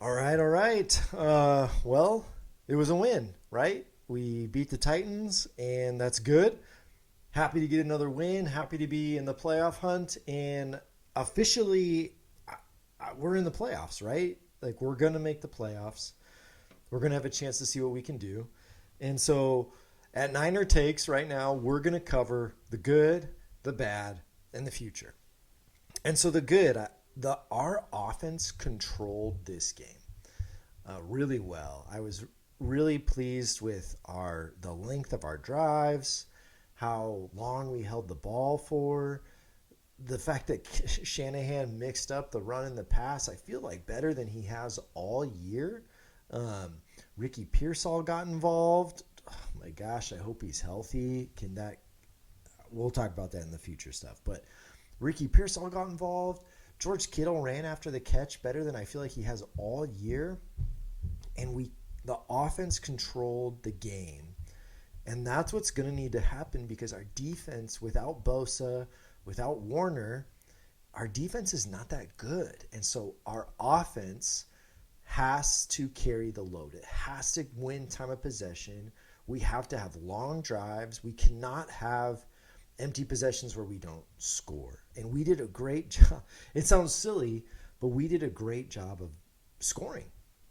All right, all right. Well, it was a win, right? We beat the Titans, and that's good. Happy to get another win. Happy to be in the playoff hunt, and officially, we're in the playoffs, right? Like we're gonna make the playoffs. We're gonna have a chance to see what we can do, and so at Niner Takes right now, we're gonna cover the good, the bad, and the future. And so the good, the our offense controlled this game really well. I was really pleased with our the length of our drives, how long we held the ball for, the fact that Shanahan mixed up the run and the pass. I feel like better than he has all year. Ricky Pearsall got involved. Oh my gosh, I hope he's healthy. Can that? We'll talk about that in the future stuff. But Ricky Pearsall got involved. George Kittle ran after the catch better than I feel like he has all year, and the offense controlled the game. And that's what's going to need to happen because our defense, without Bosa, without Warner, our defense is not that good. And so our offense has to carry the load. It has to win time of possession. We have to have long drives. We cannot have empty possessions where we don't score. And we did a great job. It sounds silly, but we did a great job of scoring.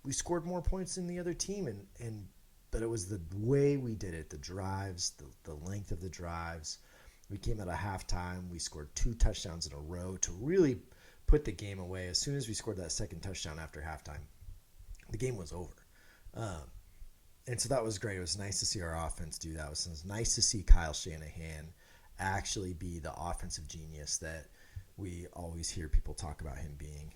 We scored more points than the other team, and but it was the way we did it, the drives, the length of the drives. We came out of halftime. We scored 2 touchdowns in a row to really put the game away. As soon as we scored that second touchdown after halftime, the game was over. Um, and so that was great. It was nice to see our offense do that. It was nice to see Kyle Shanahan actually be the offensive genius that we always hear people talk about him being.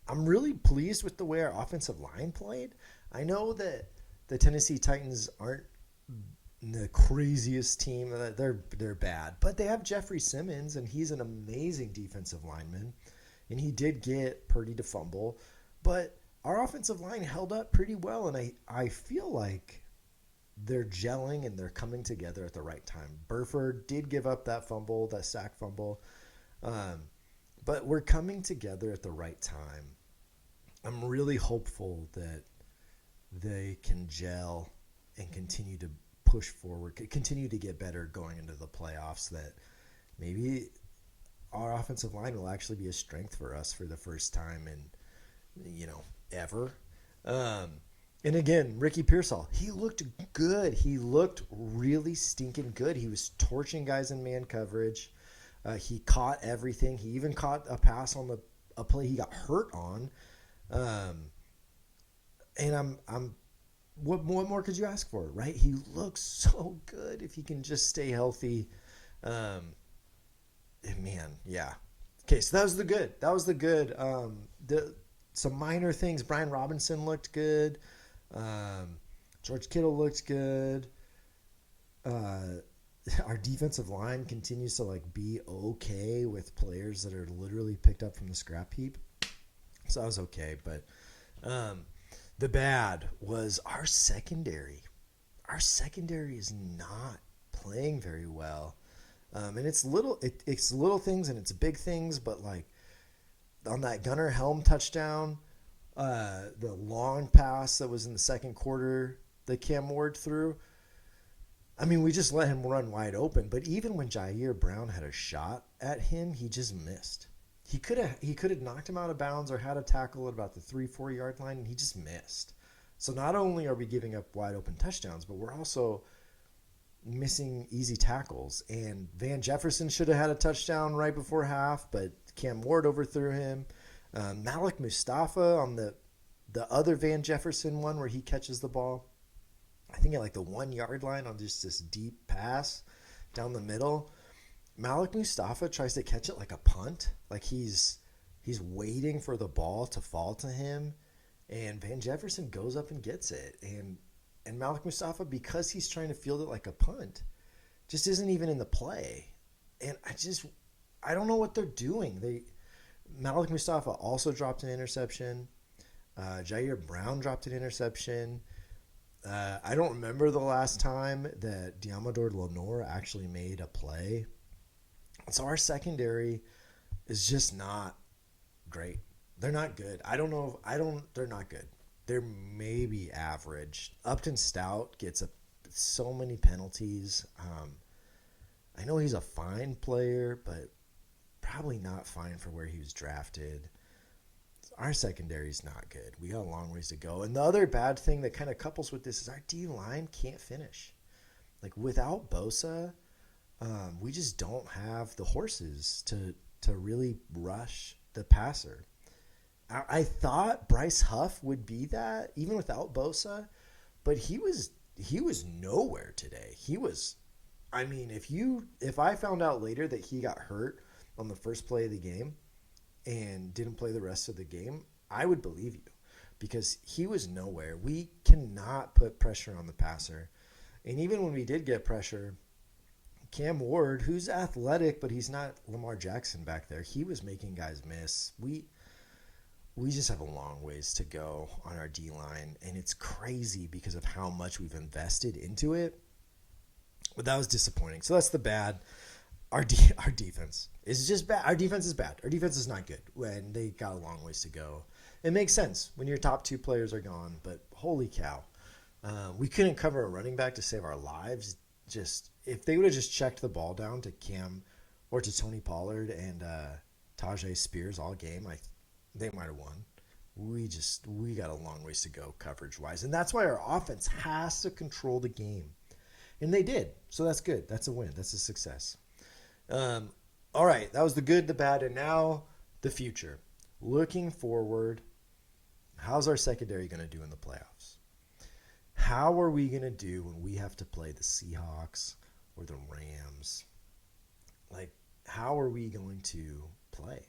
I'm really pleased with the way our offensive line played. I know that the Tennessee Titans aren't the craziest team. They're bad, but they have Jeffrey Simmons, and he's an amazing defensive lineman. And he did get Purdy to fumble, but our offensive line held up pretty well, and I feel like they're gelling and they're coming together at the right time. Burford did give up that fumble, that sack fumble, but we're coming together at the right time. I'm really hopeful that they can gel and continue to push forward, continue to get better going into the playoffs, that maybe our offensive line will actually be a strength for us for the first time in, ever. And again, Ricky Pearsall, he looked good. He looked really stinking good. He was torching guys in man coverage. He caught everything. He even caught a pass on a play he got hurt on. And what more could you ask for, right? He looks so good if he can just stay healthy. Man, yeah. Okay, so that was the good. That was the good. Some minor things. Brian Robinson looked good. George Kittle looked good. Our defensive line continues to be okay with players that are literally picked up from the scrap heap. So that was okay, but the bad was our secondary. Our secondary is not playing very well, and it's little things and it's big things. But on that Gunnar Helm touchdown, the long pass that was in the second quarter that Cam Ward threw. I mean, we just let him run wide open. But even when Jair Brown had a shot at him, he just missed. He could have knocked him out of bounds or had a tackle at about the 3-4 yard line, and he just missed. So not only are we giving up wide open touchdowns, but we're also missing easy tackles. And Van Jefferson should have had a touchdown right before half, but Cam Ward overthrew him. Malik Mustafa on the other Van Jefferson one where he catches the ball, I think at the 1 yard line on just this deep pass down the middle. Malik Mustafa tries to catch it like a punt, like he's waiting for the ball to fall to him, and Van Jefferson goes up and gets it, and Malik Mustafa, because he's trying to field it like a punt, just isn't even in the play, and I don't know what they're doing. Malik Mustafa also dropped an interception. Jair Brown dropped an interception. I don't remember the last time that Diamador Lenore actually made a play. So our secondary is just not great. They're not good. I don't know. I don't. They're not good. They're maybe average. Upton Stout gets so many penalties. I know he's a fine player, but probably not fine for where he was drafted. Our secondary is not good. We got a long ways to go. And the other bad thing that kind of couples with this is our D line can't finish. Like without Bosa, we just don't have the horses to really rush the passer. I thought Bryce Huff would be that even without Bosa, but he was nowhere today. He was. I mean, if I found out later that he got hurt on the first play of the game and didn't play the rest of the game, I would believe you because he was nowhere. We cannot put pressure on the passer. And even when we did get pressure, Cam Ward, who's athletic, but he's not Lamar Jackson back there, he was making guys miss. We just have a long ways to go on our D-line, and it's crazy because of how much we've invested into it. But that was disappointing. So that's the bad. Our defense is just bad. Our defense is bad. Our defense is not good, and they got a long ways to go. It makes sense when your top two players are gone, but holy cow. We couldn't cover a running back to save our lives. Just if they would have just checked the ball down to Cam or to Tony Pollard and Tajay Spears all game, they might have won. We got a long ways to go coverage wise, and that's why our offense has to control the game, and they did. So that's good. That's a win. That's a success. All right, that was the good, the bad, and now the future. Looking forward, how's our secondary going to do in the playoffs? How are we going to do when we have to play the Seahawks or the Rams? Like, how are we going to play?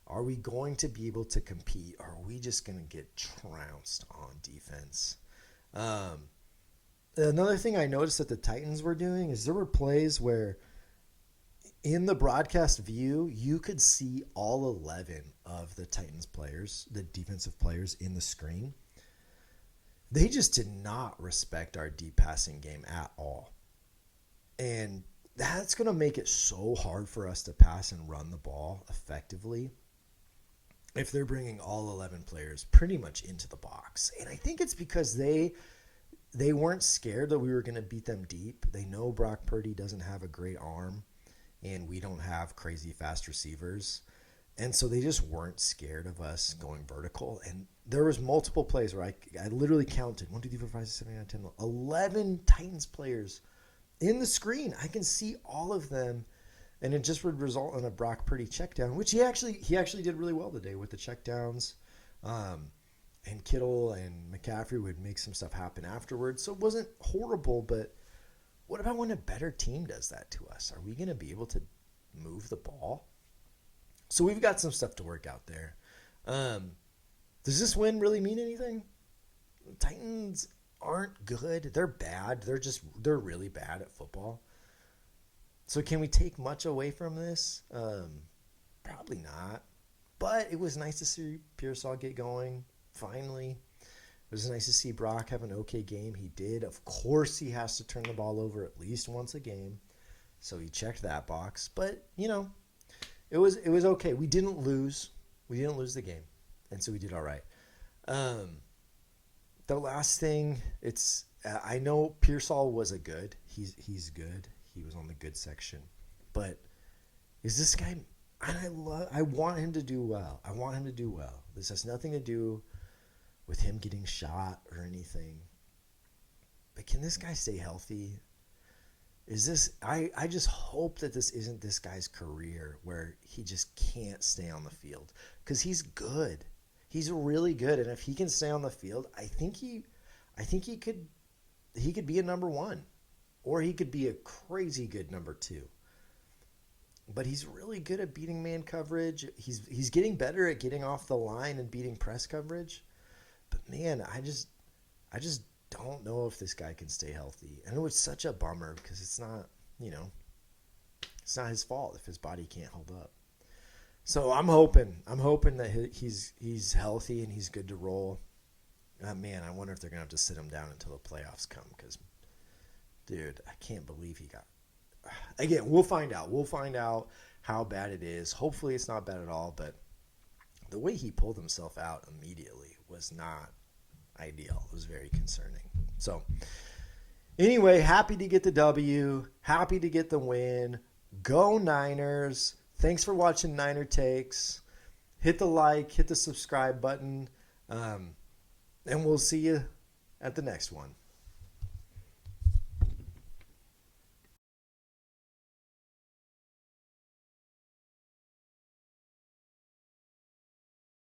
Are we going to be able to compete? Or are we just going to get trounced on defense? Another thing I noticed that the Titans were doing is there were plays where in the broadcast view, you could see all 11 of the Titans players, the defensive players in the screen. They just did not respect our deep passing game at all. And that's going to make it so hard for us to pass and run the ball effectively if they're bringing all 11 players pretty much into the box. And I think it's because they weren't scared that we were going to beat them deep. They know Brock Purdy doesn't have a great arm, and we don't have crazy fast receivers. And so they just weren't scared of us going vertical. And there was multiple plays where I literally counted 1, 2, 3, 4, 5, 6, 7, 8, 9, 10, 11 Titans players in the screen. I can see all of them. And it just would result in a Brock Purdy check down, which he actually did really well today with the check downs. And Kittle and McCaffrey would make some stuff happen afterwards. So it wasn't horrible, but what about when a better team does that to us? Are we going to be able to move the ball? So we've got some stuff to work out there. Does this win really mean anything? The Titans aren't good. They're bad. They're really bad at football. So can we take much away from this? Probably not. But it was nice to see Pearsall get going, finally. It was nice to see Brock have an okay game. He did. Of course he has to turn the ball over at least once a game. So he checked that box. But, it was okay. We didn't lose. We didn't lose the game. And so we did all right. The last thing, I know Pearsall was a good. He's good. He was on the good section. But is this guy, and I want him to do well. I want him to do well. This has nothing to do with him getting shot or anything. But can this guy stay healthy? I just hope that this isn't this guy's career where he just can't stay on the field. Because he's good. He's really good. And if he can stay on the field, I think he could be a number one. Or he could be a crazy good number two. But he's really good at beating man coverage. He's getting better at getting off the line and beating press coverage. But man, I just don't know if this guy can stay healthy. And it was such a bummer because it's not it's not his fault if his body can't hold up. So I'm hoping that he's healthy and he's good to roll. Man, I wonder if they're gonna have to sit him down until the playoffs come because, dude, I can't believe he got. Again, we'll find out. We'll find out how bad it is. Hopefully, it's not bad at all. But the way he pulled himself out immediately was not ideal. It was very concerning. So, anyway, happy to get the W. Happy to get the win. Go Niners. Thanks for watching Niner Takes. Hit the like, hit the subscribe button, and we'll see you at the next one.